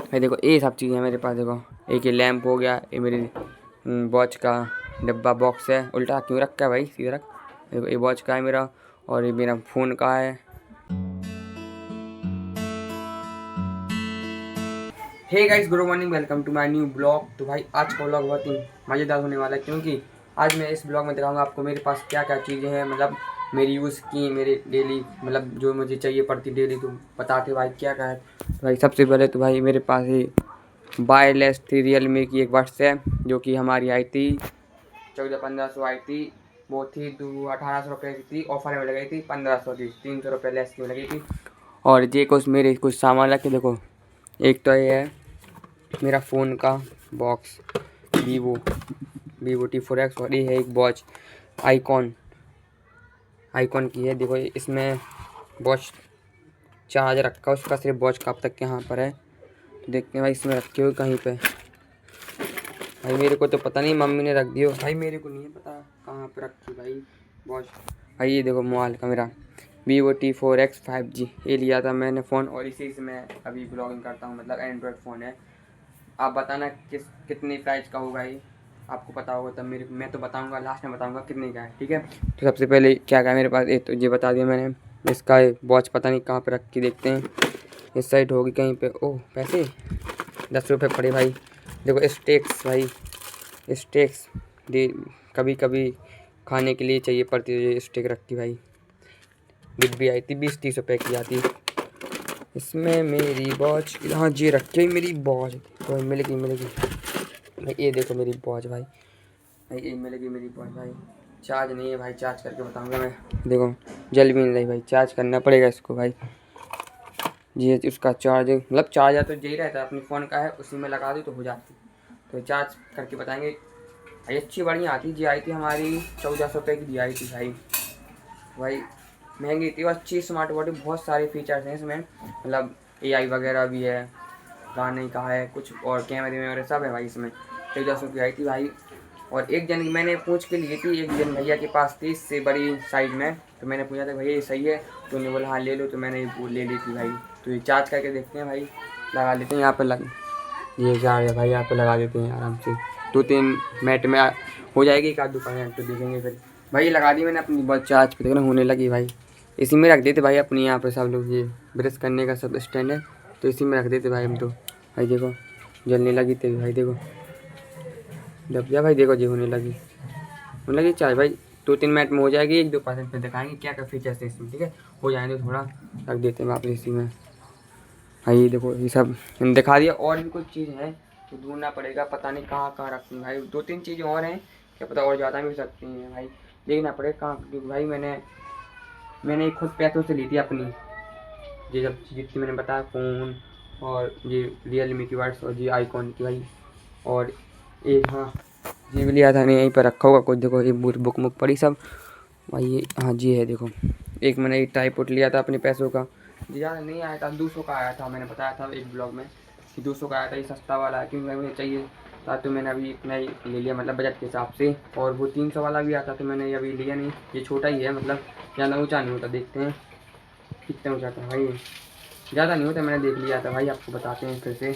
भाई देखो ये सब चीज़ें मेरे पास। देखो एक ये लैंप हो गया, ये मेरी वॉच का डब्बा बॉक्स है। उल्टा क्यों रखा है भाई, सीधा रख। देखो ये वॉच का है मेरा, और ये मेरा फ़ोन का है। Hey guys, good morning, welcome to my new blog. तो भाई आज का ब्लॉग बहुत ही मज़ेदार होने वाला है, क्योंकि आज मैं इस ब्लॉग में दिखाऊंगा आपको मेरे पास क्या क्या चीज़ें हैं, मतलब मेरी यूज़ की, मेरे डेली मतलब जो मुझे चाहिए पड़ती डेली। तो बताते भाई क्या क्या है। तो भाई सबसे पहले तो भाई मेरे पास ही वायरलेस थी रियलमी की एक बड्स है, जो कि हमारी आई थी 1400-1500 आई थी। वो थी 1800 रुपये की थी, ऑफर में लगी थी 1500 की, 300 रुपये लेस की लगी थी। और ये कुछ मेरे कुछ सामान रखे। देखो एक तो ये है मेरा फ़ोन का बॉक्स, वीवो T4X, और ये है एक वॉच आईकॉन की है। देखो इसमें वॉच चार्ज रखा, उसका सिर्फ वॉच कब तक यहाँ पर है। तो देखते हैं भाई इसमें रखे हुए कहीं पे। भाई मेरे को तो पता नहीं, मम्मी ने रख दी हो भाई, मेरे को नहीं है पता कहाँ पे रखी भाई वॉच। भाई ये देखो मोबाइल का मेरा वीवो T4X 5G, ये लिया था मैंने फ़ोन, और इसी से मैं अभी ब्लॉगिंग करता हूँ। मतलब एंड्रॉयड फ़ोन है। आप बताना कितनी प्राइस का होगा ये, आपको पता होगा तब मैं तो बताऊंगा, लास्ट में बताऊंगा कितने का है, ठीक है। तो सबसे पहले क्या क्या मेरे पास, एक तो ये बता दिया मैंने। इसका वॉच पता नहीं कहाँ पे रख के, देखते हैं इस साइड होगी कहीं पे। ओह पैसे 10 रुपये पड़े भाई। देखो स्टेक्स भाई, स्टेक्स दे, कभी कभी खाने के लिए चाहिए पड़ती है। ये स्टेक रखी भाई, डिब्बी आई थी 20-30 रुपये की आती। इसमें मेरी वॉच, हाँ जी रखी मेरी वॉच, तो मिलेगी भाई। ये देखो मेरी वॉच भाई, ये मिलेगी मेरी वॉच भाई। चार्ज नहीं है भाई, चार्ज करके बताऊंगा मैं। देखो जल भी नहीं रही भाई, चार्ज करना पड़ेगा इसको भाई। जी उसका चार्ज, मतलब चार्जर तो यही रहता है अपने फ़ोन का है, उसी में लगा दो तो हो जाती। तो चार्ज करके बताएंगे भाई। अच्छी बढ़िया आती जी, आई थी हमारी 1400 रुपये की दी आई थी भाई। भाई महंगी थी, अच्छी स्मार्ट वॉच, बहुत सारे फीचर्स हैं इसमें, मतलब AI वगैरह भी है, गाने का है कुछ, और कैमरे वैमरे सब है भाई इसमें। 1400 की आई थी भाई। और एक जन मैंने पूछ के लिए थी, एक जन भैया के पास थी इससे बड़ी साइज़ में, तो मैंने पूछा था भैया ये सही है, तो उन्होंने बोला हाँ ले लो, तो मैंने वो ले ली थी भाई। तो ये चार्ज करके देखते हैं भाई, लगा लेते हैं यहाँ पर ये चार्ज है भाई, यहाँ पे लगा देते हैं आराम से। 2-3 मिनट में हो जाएगी, एक आध 2 मिनट तो देखेंगे फिर। भाई लगा दी मैंने अपनी बहुत चार्ज पे, देखना होने लगी भाई। इसी में रख देते भाई अपनी, यहाँ पे सब लोग ये ब्रश करने का सब स्टैंड है, तो इसी में रख देते भाई हम तो। भाई देखो जलने लगी थी भाई, देखो जब जा भाई, देखो जी होने लगी चार्ज भाई। 2-3 मिनट में हो जाएगी, 1-2% पे दिखाएंगे क्या क्या फीचर्स है इसमें, ठीक है। हो जाएंगे तो थोड़ा रख देते हैं वापस इसी में भाई। देखो ये सब दिखा दिया, और भी कुछ चीज़ है तो ढूंढना पड़ेगा, पता नहीं कहाँ कहाँ रखती हैं भाई। 2-3 चीज़ें और हैं, क्या पता और ज़्यादा भी हो सकती हैं भाई, देखना पड़ेगा कहाँ, क्योंकि भाई मैंने खुद पैसों से ली थी अपनी, ये जब जितनी मैंने बताया फ़ोन, और ये रियलमी की वाट्स, और ये आईकॉन की भाई, और एक हाँ जी भी लिया था, नहीं यहीं पर रखा होगा कुछ। देखो ये बुक पड़ी सब भाई, ये हाँ जी है। देखो एक मैंने ट्राइपॉड लिया था अपने पैसों का, ज़्यादा नहीं आया था, 200 का आया था, मैंने बताया था एक ब्लॉग में कि 200 का आया था, ये सस्ता वाला है क्योंकि मुझे चाहिए था, तो मैंने अभी इतना ही ले लिया, मतलब बजट के हिसाब से। और वो 300 वाला भी आता, तो मैंने अभी लिया नहीं, ये छोटा ही है, मतलब ज़्यादा ऊँचा नहीं होता। देखते हैं कितना ऊँचा था भाई, ज़्यादा नहीं होता, मैंने देख लिया था भाई, आपको बताते हैं फिर से।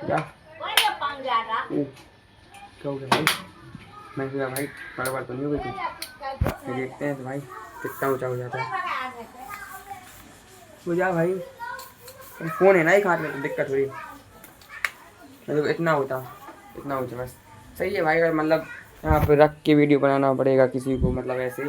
क्या क्या हो गया भाई, मैं सोचा भाई गड़बड़ तो नहीं हो गई कुछ। देखते हैं तो भाई कितना ऊँचा हो जाता है। हो जा भाई, फ़ोन है ना एक हाथ में, तो दिक्कत हुई, मतलब इतना ऊँचा बस सही है भाई। अगर मतलब यहाँ पे रख के वीडियो बनाना पड़ेगा किसी को, मतलब ऐसे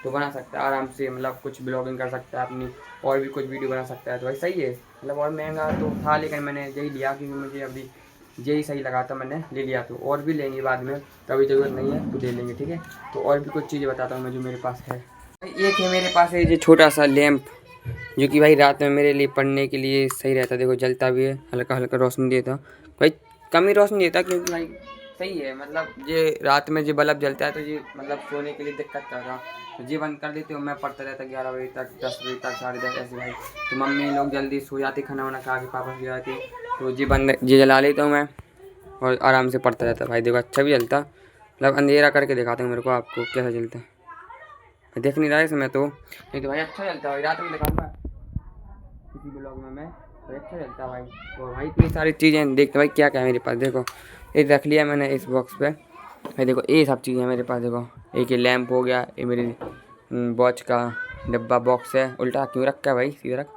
तो बना सकता है आराम से, मतलब कुछ ब्लॉगिंग कर सकता है अपनी, और भी कुछ वीडियो बना सकता है, तो भाई सही है। मतलब और महंगा तो था, लेकिन मैंने यही लिया क्योंकि मुझे अभी यही सही लगा था, मैंने ले लिया। तो और भी लेंगे बाद में, कभी ज़रूरत नहीं है तो ले लेंगे, ठीक है। तो और भी कुछ चीज़ें बताता हूँ मैं जो मेरे पास है। एक है मेरे पास है ये छोटा सा लैंप, जो कि भाई रात में मेरे लिए पढ़ने के लिए सही रहता है। देखो जलता भी है, हल्का हल्का रोशनी देता भाई, कम ही रोशनी देता क्योंकि भाई सही है, मतलब ये रात में जो बल्ब जलता है तो ये मतलब सोने के लिए दिक्कत कर रहा, तो ये बंद कर देते हो, मैं पढ़ता रहता 11 बजे तक, 10 बजे तक, 10:30 ऐसे भाई। तो मम्मी लोग जल्दी सो जाती, खाना वाना खा के पापा सो जाते, तो ये जला लेता हूँ मैं, और आराम से पढ़ता रहता भाई। देखो अच्छा भी जलता, मतलब अंधेरा करके दिखाता हूँ मेरे को आपको कैसा जलता है, देख नहीं रहा है इसमें तो, नहीं तो भाई अच्छा चलता है भाई, रात में दिखाऊंगा किसी ब्लॉग में मैं, अच्छा चलता है भाई। और भाई इतनी सारी चीज़ें देखते भाई क्या क्या है मेरे पास। देखो ये रख लिया मैंने इस बॉक्स पे भाई। देखो ये सब चीज़ें मेरे पास। देखो एक ये लैंप हो गया, ये मेरी वॉच का डब्बा बॉक्स है। उल्टा क्यों रखा है भाई, सीधा रख।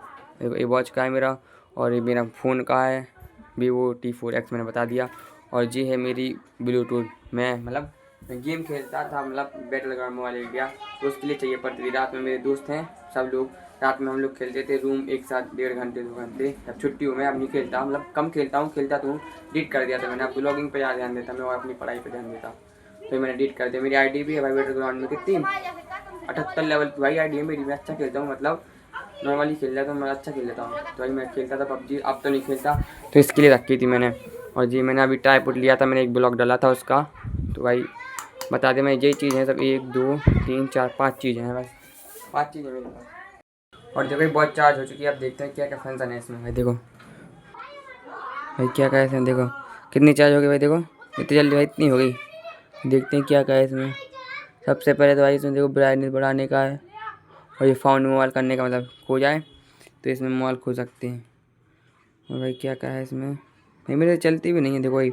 देखो ये वॉच का है मेरा, और ये मेरा फ़ोन का है Vivo T4X मैंने बता दिया। और जी है मेरी ब्लूटूथ। मैं मतलब मैं गेम खेलता था, मतलब बैटल ग्राउंड मोबाइल इंडिया, तो उसके लिए चाहिए पड़ती थी। रात में मेरे दोस्त हैं सब लोग, रात में हम लोग खेलते थे रूम एक साथ 1.5 घंटे 2 घंटे। अब छुट्टी हूँ मैं, अब नहीं खेलता, मतलब कम खेलता हूँ। खेलता तो हूँ, डिलीट कर दिया था मैंने। अब ब्लॉगिंग पे ज़्यादा ध्यान देता मैं और अपनी पढ़ाई पे ध्यान देता, तो मैंने डिलीट कर दिया। मेरी आईडी भी है भाई बैटल ग्राउंड में, कितनी 78 लेवल की भाई आईडी है मेरी। मैं अच्छा खेलता हूँ, मतलब नॉर्मली खेल लेता हूँ, मैं अच्छा खेल लेता हूँ। तो भाई मैं खेलता था पबजी, अब तो नहीं खेलता, तो इसके लिए रखी थी मैंने। और जी मैंने अभी ट्राइपॉड लिया था, मैंने एक ब्लॉग डाला था उसका। तो भाई बता दें मैं, यही चीज़ है सब, 1 2 3 4 5 चीज़ें हैं बस, 5 चीज़ें मेरे पास। और देखो बहुत चार्ज हो चुकी है। अब देखते हैं क्या क्या फंक्शन है इसमें भाई। देखो भाई क्या क्या है इसमें, देखो कितनी चार्ज हो गई भाई। देखो इतनी जल्दी भाई, इतनी हो गई। देखते हैं क्या क्या है इसमें। सबसे पहले तो भाई इसमें देखो ब्राइटनेस बढ़ाने का है, और ये फाउंड मोबाइल करने का, मतलब खो जाए तो इसमें मोबाइल खो सकते हैं। और भाई क्या क्या है इसमें भाई, मेरे चलती भी नहीं है। देखो भाई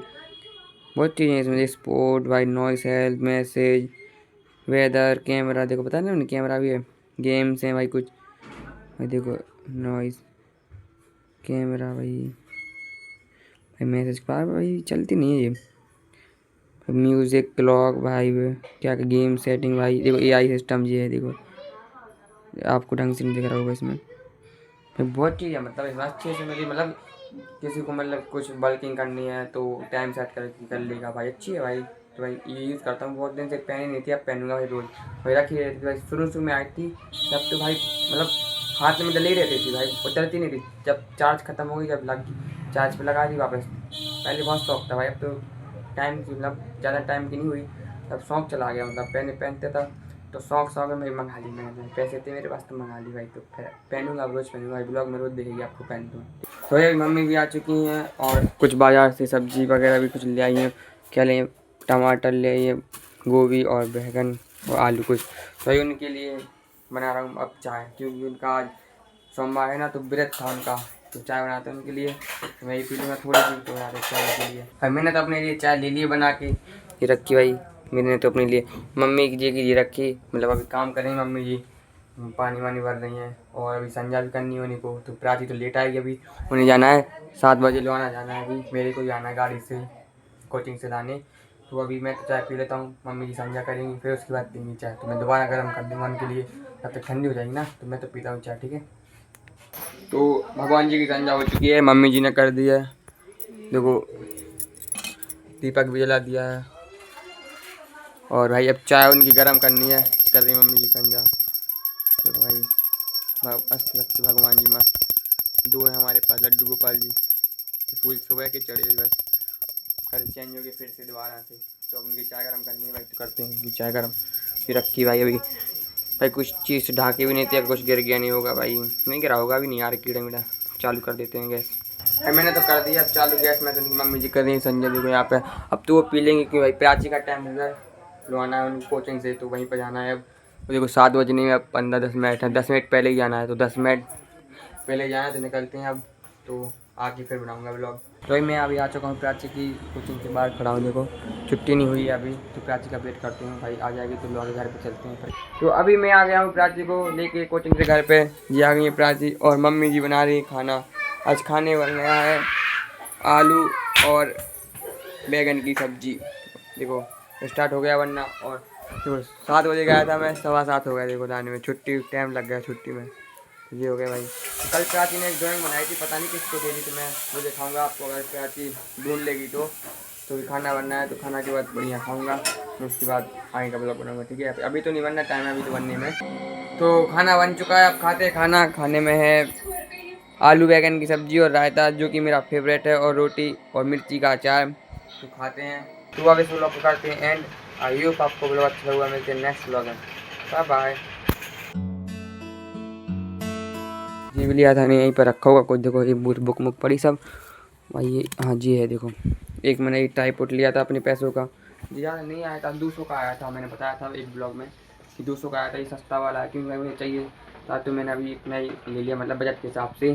बहुत चीज़ें हैं इसमें, स्पोर्ट भाई, noise health, message, weather, camera. देखो पता नहीं कैमरा भी है, गेम्स हैं भाई कुछ भाई। देखो नॉइस, कैमरा भाई, मैसेज बार भाई चलती नहीं है ये। म्यूज़िक, क्लॉक भाई, क्या क्या गेम सेटिंग भाई। देखो AI सिस्टम ये है, देखो आपको ढंग से नहीं दिख रहा होगा इसमें भाई। बहुत चीज़ है, मतलब इसमें अच्छे से मेरी, मतलब किसी को मतलब कुछ बल्किंग करनी है तो टाइम सेट कर लेगा भाई, अच्छी है भाई। तो भाई ये यूज़ करता हूँ, बहुत दिन से पहनी नहीं थी, अब पहनूंगा भाई रोज़। भाई रखी रहती थी भाई, शुरू में आई थी तब तो भाई, मतलब हाथ में डली रहती थी भाई, वो चलती नहीं थी। जब चार्ज खत्म हो गई, जब लग चार्ज पे लगा दी वापस। पहले बहुत शौक था भाई, अब तो टाइम की, मतलब ज़्यादा टाइम की नहीं हुई, तब शौक चला गया। मतलब पहनते था तो शौक में मेरी मंगा ली मैंने, पैसे थे मेरे पास तो मंगा ली भाई। तो फिर पहनूंगा, रोज़ पहनूंगा भाई, ब्लॉग में रोज़ देखेगी आपको पहनते हुए। तो ये मम्मी भी आ चुकी हैं, और कुछ बाज़ार से सब्जी वगैरह भी कुछ ले आई हैं। क्या लें, टमाटर ले आइए, गोभी और बैंगन और आलू कुछ। तो ये उनके लिए बना रहा हूँ अब चाय, क्योंकि उनका आज सोमवार है ना, तो व्रत था उनका, तो चाय बनाते हैं उनके लिए। तो मैं ये पी लूँगा थोड़ी सी, तो बनाते चाय के लिए। भाई मैंने तो अपने लिए चाय ले ली बना के, ये रखी भाई मैंने तो अपने लिए। मम्मी जी की ये रखी, मतलब अभी काम कर रही हैं मम्मी जी, पानी वानी भर रही हैं। और अभी संजा भी करनी है उन्हीं को। तो प्राची तो लेट आएगी, अभी उन्हें जाना है 7 बजे लौना जाना है। अभी मेरे को जाना है गाड़ी से कोचिंग से लाने। तो अभी मैं तो चाय पी लेता हूँ, मम्मी जी संजा करेंगी, फिर उसके बाद पीनी चाय। तो मैं दोबारा गर्म कर दूँगा उनके लिए, तब तक ठंडी हो जाएगी ना, तो मैं तो पीता हूँ चाय, ठीक है। तो भगवान जी की संजा हो चुकी है, मम्मी जी ने कर दी है। देखो दीपक भी जला दिया है, और भाई अब चाय उनकी गर्म करनी है, कर रही मम्मी जी संजा। देखो भाई मस्त लगते भगवान जी, मस्त। 2 है हमारे पास, लड्डू गोपाल जी, फूल सुबह के चढ़े बस, कल चेंज हो गए फिर से दोबारा से। तो अब उनकी चाय गर्म करनी है भाई, तो करते हैं उनकी चाय गर्म। फिर रखी भाई अभी भाई, कुछ चीज़ ढाके भी नहीं थी, कुछ गिर गया नहीं होगा भाई, नहीं गिरा होगा भी नहीं यार, कीड़ा मीड़ा। चालू कर देते हैं गैस भाई, मैंने तो कर दिया अब चालू गैस में। तो मम्मी जी कर रही हैं संजय देखो यहाँ पे। अब तो वो पी लेंगे क्योंकि भाई प्राची का टाइम हो गया, लौना है उनकी कोचिंग से, तो वहीं पर जाना है अब। तो देखो 7 बजने में अब 15-10 मिनट है, 10 मिनट पहले ही जाना है, तो 10 मिनट पहले जाना है, तो निकलते हैं अब। तो आके फिर बनाऊंगा ब्लॉग। तो भाई मैं अभी आ चुका हूँ प्राची की कोचिंग के बाहर खड़ा हूँ, देखो छुट्टी नहीं हुई है अभी, तो प्राची का वेट करते हैं भाई, आ जाएगी तो ब्लॉग घर पे चलते हैं। तो अभी मैं आ गया हूँ प्राची को लेके कोचिंग से घर पे। जी आ गई है प्राची, और मम्मी जी बना रही है खाना। आज खाने बन गया है आलू और बैगन की सब्जी। देखो स्टार्ट हो गया बनना, और देखो 7 बजे गया था मैं, 7:15 हो गया देखो लाने में, छुट्टी टाइम लग गया छुट्टी में। ये हो गया भाई। तो कल प्राची ने एक ड्राइंग बनाई थी, पता नहीं किसको दे दी, तो मैं वो दिखाऊंगा आपको, अगर प्राची ढूंढ लेगी तो। तो खाना बनना है, तो खाना के बाद बढ़िया खाऊंगा, उसके बाद आगे का ब्लॉग बनाऊंगा, ठीक है। अभी तो नहीं बनना, टाइम है अभी तो बनने में। तो खाना बन चुका है, अब खाते हैं खाना। खाने में है आलू बैगन की सब्जी और रायता, जो कि मेरा फेवरेट है, और रोटी और मिर्ची का अचार। तो खाते हैं, तो अब इस ब्लॉग को करते हैं एंड। आई होप आपको ब्लॉग अच्छा लगा, मिलते हैं नेक्स्ट ब्लॉग में, बाय बाय। जी भी लिया था नहीं, यहीं पर रखा होगा कुछ, देखो ये बुक मुक पड़ी सब भाई। ये हाँ जी है, देखो एक मैंने एक ट्राइपॉड लिया था अपने पैसों का, ज़्यादा नहीं आया था, 200 का आया था, मैंने बताया था एक ब्लॉग में कि 200 का आया था। ये सस्ता वाला है, क्योंकि मुझे चाहिए था, तो मैंने अभी इतना ही ले लिया, मतलब बजट के हिसाब से।